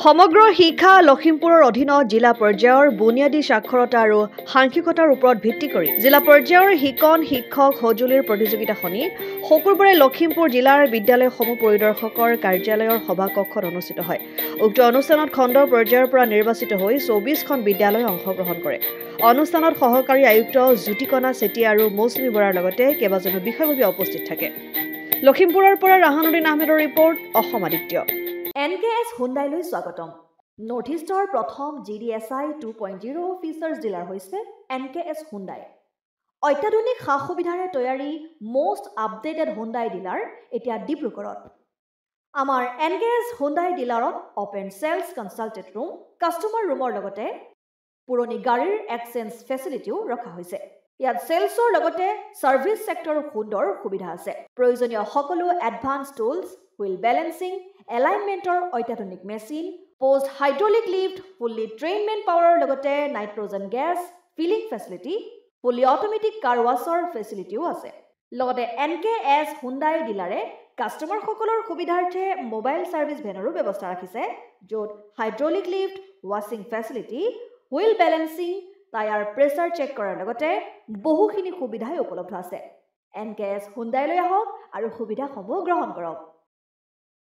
সমগ্ৰ শিক্ষা লখিমপুৰৰ অধীনত জিলা পৰ্যায়ৰ বুনিয়াদী সাক্ষৰতা আৰু সাংখ্যিকতাৰ ওপৰত ভিত্তি কৰি জিলা পৰ্যায়ৰ শিকন শিক্ষক সঁজুলিৰ প্ৰতিযোগিতাখনি শুকুৰবাৰে লখিমপুৰ জিলাৰ বিদ্যালয়সমূহ পৰিদৰ্শকৰ কাৰ্যালয়ৰ সভাকক্ষত অনুষ্ঠিত হয়। উক্ত অনুষ্ঠানত খণ্ড পৰ্যায়ৰ পৰা নিৰ্বাচিত হৈ 24খন বিদ্যালয়ে অংশগ্ৰহণ কৰে। অনুষ্ঠানত সহকাৰী আয়ুক্ত জ্যোতিকণা চেতিয়া আৰু মৌচুমী বৰাৰ লগতে কেইবাজনো বিষয়ববীয়া উপস্থিত থাকে। লখিমপুৰৰ পৰা ৰাহানুদ্দিন আহমেদৰ ৰিপৰ্ট, অসম আদিত্য। NKS হুণ্ডাইলৈ স্বাগতম। নৰ্থ ইষ্টৰ প্ৰথম GDSI 2.0 ফিচাৰ্ছ ডিলাৰ হৈছে NKS হুণ্ডাই। অত্যাধুনিক সা সুবিধাৰে তৈয়াৰী মষ্ট আপডেটেড হুণ্ডাই ডিলাৰ এতিয়া ডিব্ৰুগড়ত। আমাৰ NKS হুণ্ডাই ডিলাৰত open sales consulted room, customer ৰুমৰ লগতে পুৰণি গাড়ীৰ এক্সচেঞ্জ ফেচিলিটিও ৰখা হৈছে। ইয়াত চেলছৰ লগতে ছাৰ্ভিচ ছেক্টৰৰ সুন্দৰ সুবিধা আছে। প্ৰয়োজনীয় সকলো এডভান্স টুলছ, হুইল বেলেন্সিং, এলাইনমেণ্টৰ অত্যাধুনিক machine, post hydraulic lift, fully train মেন পাৱাৰৰ লগতে nitrogen gas filling facility, fully automatic car ৱাছৰ ফেচিলিটিও আছে। লগতে NKS হুণ্ডাই ডিলাৰে কাষ্টমাৰসকলৰ সুবিধাৰ্থে মোবাইল ছাৰ্ভিচ ভেনৰো ব্যৱস্থা ৰাখিছে, য'ত হাইড্ৰলিক লিফ্ট, ৱাছিং facility, wheel balancing, tyre pressure check কৰাৰ লগতে বহুখিনি সুবিধাই উপলব্ধ আছে। NKS হুণ্ডাইলৈ আহক আৰু সুবিধাসমূহ গ্ৰহণ কৰক।